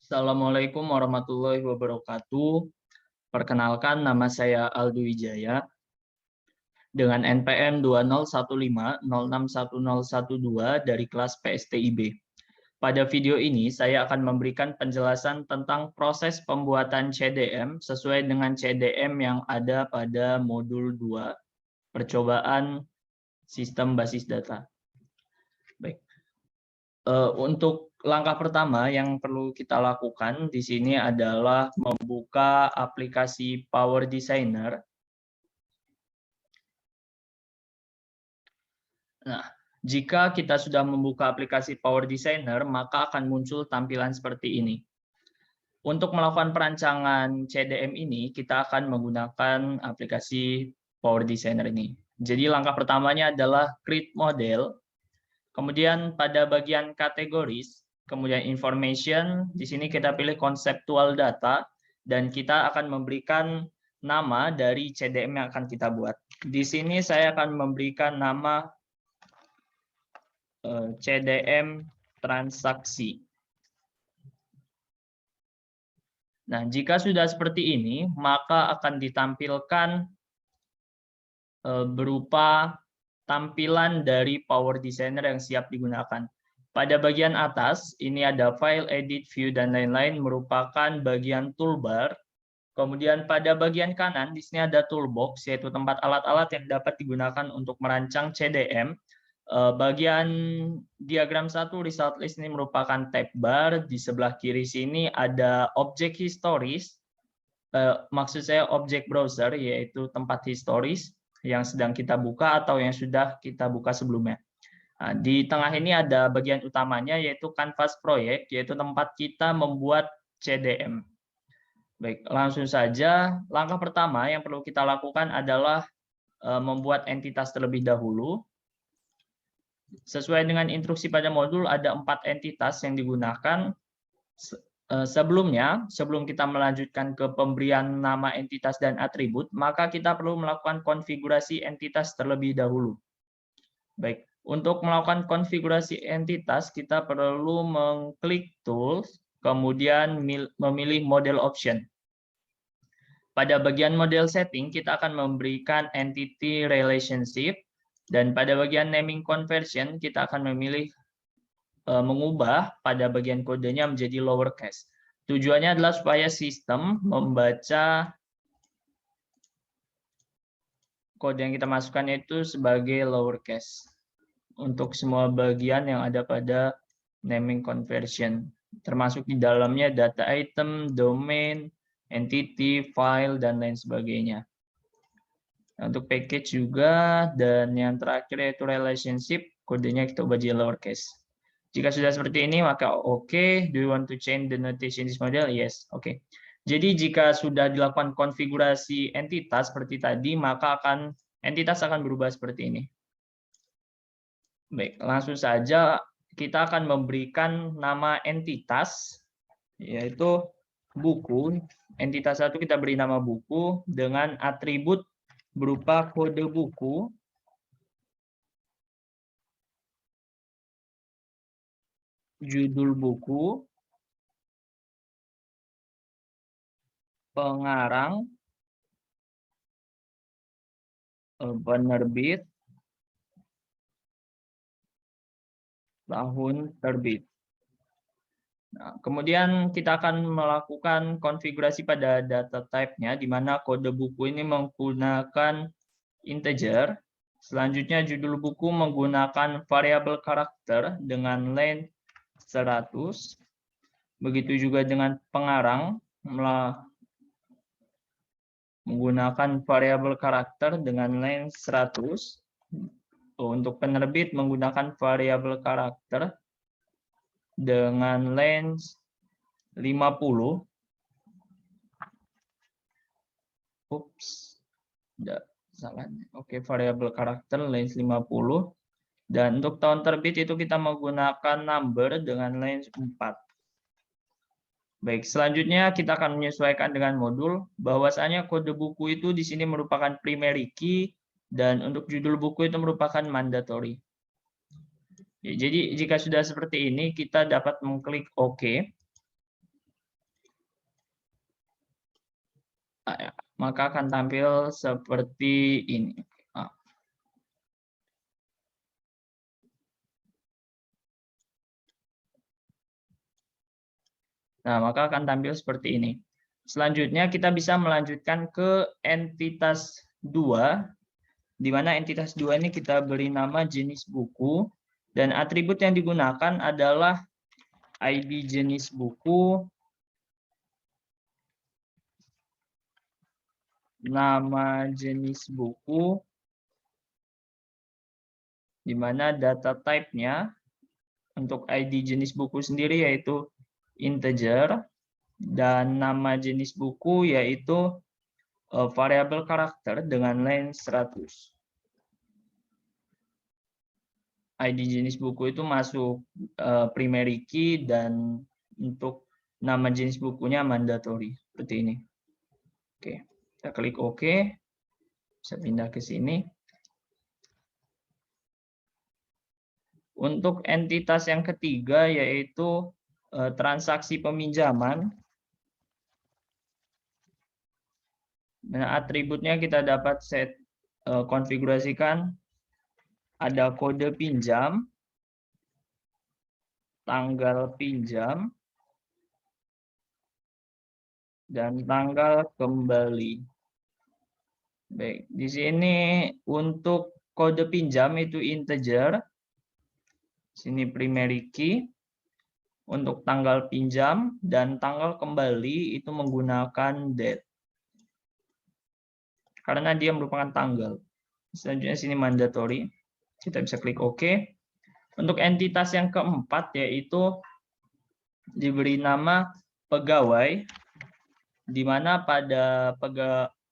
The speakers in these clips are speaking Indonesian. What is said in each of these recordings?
Assalamualaikum warahmatullahi wabarakatuh. Perkenalkan, nama saya Aldo Wijaya dengan NPM 2015061012 dari kelas PSTIB. Pada video ini, saya akan memberikan penjelasan tentang proses pembuatan CDM sesuai dengan CDM yang ada pada modul 2, percobaan sistem basis data. Baik. Untuk langkah pertama yang perlu kita lakukan di sini adalah membuka aplikasi Power Designer. Nah, jika kita sudah membuka aplikasi Power Designer, maka akan muncul tampilan seperti ini. Untuk melakukan perancangan CDM ini, kita akan menggunakan aplikasi Power Designer ini. Jadi langkah pertamanya adalah create model. Kemudian pada bagian kategoris, kemudian information, di sini kita pilih conceptual data, dan kita akan memberikan nama dari CDM yang akan kita buat. Di sini saya akan memberikan nama CDM transaksi. Nah, jika sudah seperti ini, maka akan ditampilkan berupa tampilan dari Power Designer yang siap digunakan. Pada bagian atas, ini ada file, edit, view, dan lain-lain merupakan bagian toolbar. Kemudian pada bagian kanan, di sini ada toolbox, yaitu tempat alat-alat yang dapat digunakan untuk merancang CDM. Bagian diagram 1 result list ini merupakan tab bar. Di sebelah kiri sini ada objek historis, maksud saya objek browser, yaitu tempat historis yang sedang kita buka atau yang sudah kita buka sebelumnya. Nah, di tengah ini ada bagian utamanya, yaitu kanvas proyek, yaitu tempat kita membuat CDM. Baik, langsung saja. Langkah pertama yang perlu kita lakukan adalah membuat entitas terlebih dahulu. Sesuai dengan instruksi pada modul, ada 4 entitas yang digunakan. Sebelumnya, sebelum kita melanjutkan ke pemberian nama entitas dan atribut, maka kita perlu melakukan konfigurasi entitas terlebih dahulu. Baik, untuk melakukan konfigurasi entitas, kita perlu mengklik Tools, kemudian memilih Model Option. Pada bagian Model Setting, kita akan memberikan Entity Relationship, dan pada bagian Naming Conversion, kita akan memilih mengubah pada bagian kodenya menjadi lowercase. Tujuannya adalah supaya sistem membaca kode yang kita masukkan itu sebagai lowercase untuk semua bagian yang ada pada naming conversion, termasuk di dalamnya data item, domain, entity, file, dan lain sebagainya. Untuk package juga, dan yang terakhir yaitu relationship, kodenya kita ubah jadi lowercase. Jika sudah seperti ini, maka oke. Do you want to change the notation this model? Yes, oke. Jadi jika sudah dilakukan konfigurasi entitas seperti tadi, maka entitas akan berubah seperti ini. Baik, langsung saja kita akan memberikan nama entitas, yaitu buku. Entitas 1 kita beri nama buku dengan atribut berupa kode buku, judul buku, pengarang, penerbit, tahun terbit. Nah, kemudian kita akan melakukan konfigurasi pada data type-nya, di mana kode buku ini menggunakan integer. Selanjutnya judul buku menggunakan variabel karakter dengan length 100. Begitu juga dengan pengarang menggunakan variabel karakter dengan length 100. Untuk penerbit menggunakan variabel karakter dengan length 50. Oops. Salah. Oke, variabel karakter length 50. Dan untuk tahun terbit itu kita menggunakan number dengan length 4. Baik, selanjutnya kita akan menyesuaikan dengan modul. Bahwasanya kode buku itu di sini merupakan primary key, dan untuk judul buku itu merupakan mandatory. Jadi jika sudah seperti ini, kita dapat mengklik OK. maka akan tampil seperti ini. Nah, maka akan tampil seperti ini. Selanjutnya kita bisa melanjutkan ke entitas 2, di mana entitas 2 ini kita beri nama jenis buku, dan atribut yang digunakan adalah ID jenis buku, nama jenis buku, di mana data type-nya untuk ID jenis buku sendiri yaitu integer, dan nama jenis buku yaitu variabel karakter dengan length 100. ID jenis buku itu masuk primary key, dan untuk nama jenis bukunya mandatory seperti ini. Oke, kita klik OK. Bisa pindah ke sini. Untuk entitas yang ketiga yaitu transaksi peminjaman. Nah, atributnya kita dapat konfigurasikan ada kode pinjam, tanggal pinjam, dan tanggal kembali. Baik, di sini untuk kode pinjam itu integer, sini primary key. Untuk tanggal pinjam dan tanggal kembali itu menggunakan date, karena dia merupakan tanggal. Selanjutnya sini mandatory. Kita bisa klik OK. Untuk entitas yang keempat yaitu diberi nama pegawai, di mana pada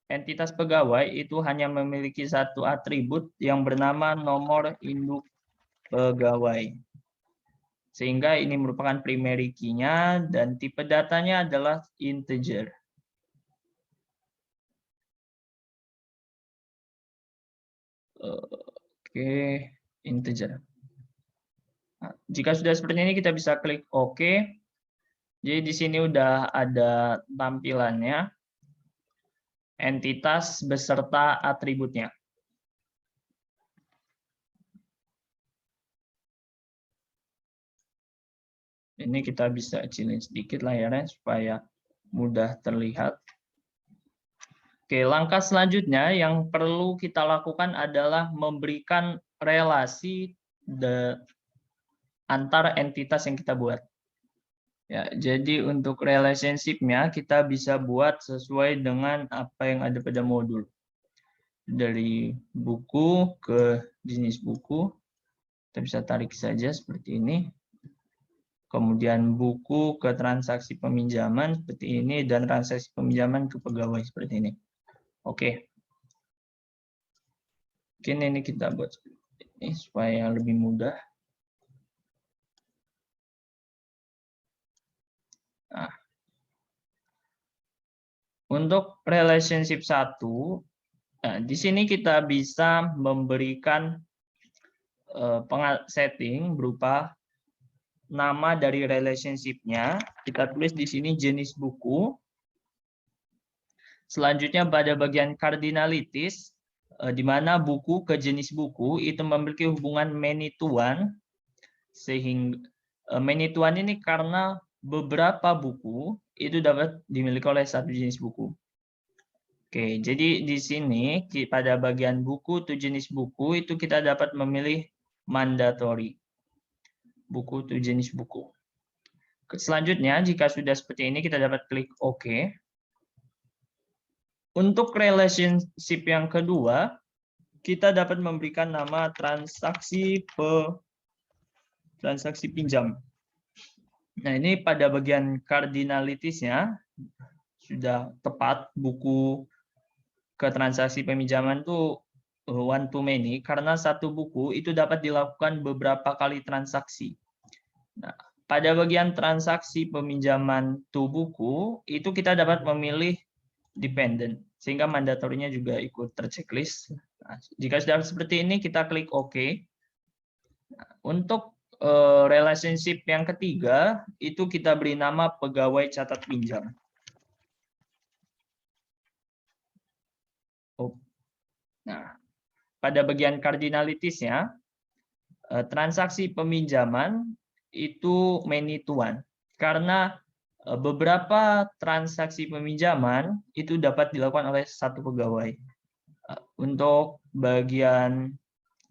entitas pegawai itu hanya memiliki satu atribut yang bernama nomor induk pegawai. Sehingga ini merupakan primary key-nya dan tipe datanya adalah integer. Oke, integer. Nah, jika sudah seperti ini kita bisa klik OK. Jadi di sini udah ada tampilannya, entitas beserta atributnya. Ini kita bisa kecilin sedikit layarnya supaya mudah terlihat. Oke, langkah selanjutnya yang perlu kita lakukan adalah memberikan relasi antara entitas yang kita buat. Ya, jadi untuk relationship-nya kita bisa buat sesuai dengan apa yang ada pada modul. Dari buku ke jenis buku, kita bisa tarik saja seperti ini. Kemudian buku ke transaksi peminjaman seperti ini, dan transaksi peminjaman ke pegawai seperti ini. Oke. Mungkin ini kita buat seperti ini supaya lebih mudah. Nah, untuk relationship 1, nah, di sini kita bisa memberikan setting berupa nama dari relationship-nya. Kita tulis di sini jenis buku. Selanjutnya pada bagian cardinalities, di mana buku ke jenis buku itu memiliki hubungan many to one, sehingga many to one ini karena beberapa buku itu dapat dimiliki oleh satu jenis buku. Oke, jadi di sini pada bagian buku to jenis buku itu kita dapat memilih mandatory, buku to jenis buku. Selanjutnya, jika sudah seperti ini kita dapat klik OK. Untuk relationship yang kedua, kita dapat memberikan nama transaksi pinjam. Nah, ini pada bagian cardinalities-nya sudah tepat, buku ke transaksi peminjaman itu one to many, karena satu buku itu dapat dilakukan beberapa kali transaksi. Nah, pada bagian transaksi peminjaman to buku, itu kita dapat memilih dependent, sehingga mandatorinya juga ikut terchecklist. Nah, jika sudah seperti ini, kita klik OK. Nah, untuk relationship yang ketiga, itu kita beri nama pegawai catat pinjam. Nah, pada bagian cardinalities-nya, transaksi peminjaman itu many to one. Karena beberapa transaksi peminjaman itu dapat dilakukan oleh satu pegawai. Untuk bagian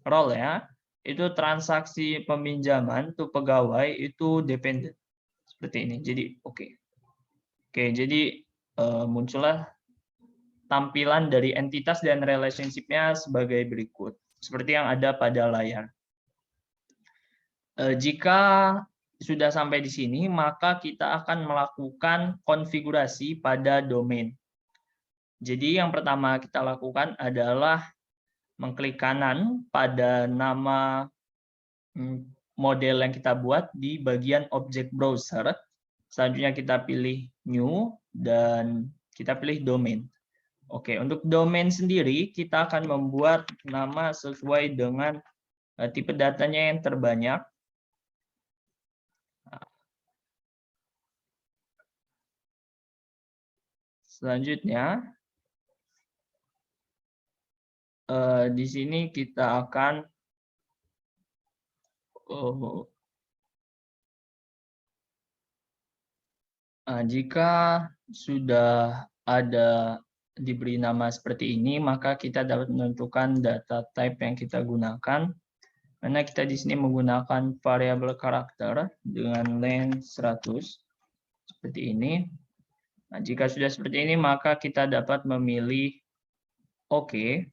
role ya, itu transaksi peminjaman tuh pegawai itu dependent. Seperti ini. Jadi oke, jadi muncullah tampilan dari entitas dan relationship-nya sebagai berikut, seperti yang ada pada layar. Jika sudah sampai di sini, maka kita akan melakukan konfigurasi pada domain. Jadi yang pertama kita lakukan adalah mengklik kanan pada nama model yang kita buat di bagian object browser. Selanjutnya kita pilih new dan kita pilih domain. Oke, untuk domain sendiri kita akan membuat nama sesuai dengan tipe datanya yang terbanyak. Selanjutnya, di sini kita akan jika sudah ada diberi nama seperti ini, maka kita dapat menentukan data type yang kita gunakan. Karena kita di sini menggunakan variabel karakter dengan length 100 seperti ini. Nah, jika sudah seperti ini, maka kita dapat memilih OK.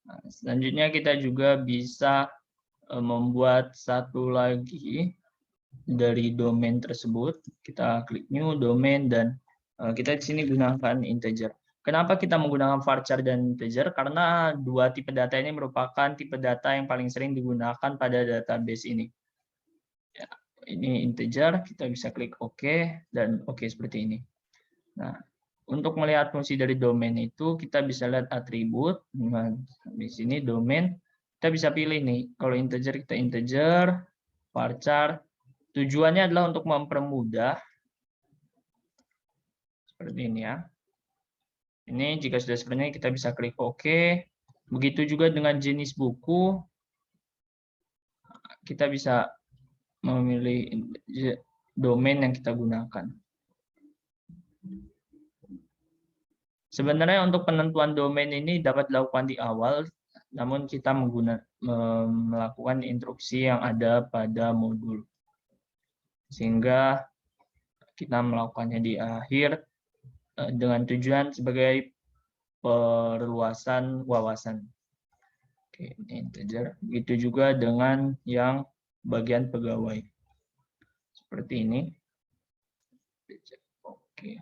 Nah, selanjutnya kita juga bisa membuat satu lagi dari domain tersebut. Kita klik new domain dan kita di sini gunakan integer. Kenapa kita menggunakan varchar dan integer? Karena dua tipe data ini merupakan tipe data yang paling sering digunakan pada database ini. Ya, ini integer, kita bisa klik OK dan OK seperti ini. Nah, untuk melihat fungsi dari domain itu, kita bisa lihat atribut. Nah, di sini domain, kita bisa pilih nih. Kalau integer, kita integer, varchar. Tujuannya adalah untuk mempermudah. Seperti ini ya. Ini jika sudah seperti ini, kita bisa klik OK. Begitu juga dengan jenis buku. Kita bisa memilih domain yang kita gunakan. Sebenarnya untuk penentuan domain ini dapat dilakukan di awal, namun kita melakukan instruksi yang ada pada modul. Sehingga kita melakukannya di akhir dengan tujuan sebagai perluasan wawasan. Oke, ini integer. Begitu juga dengan yang bagian pegawai. Seperti ini. Oke.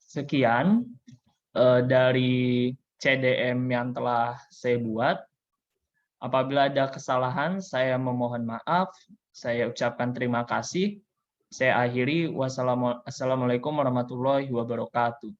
Sekian dari CDM yang telah saya buat. Apabila ada kesalahan, saya memohon maaf. Saya ucapkan terima kasih. Saya akhiri. Wassalamualaikum warahmatullahi wabarakatuh.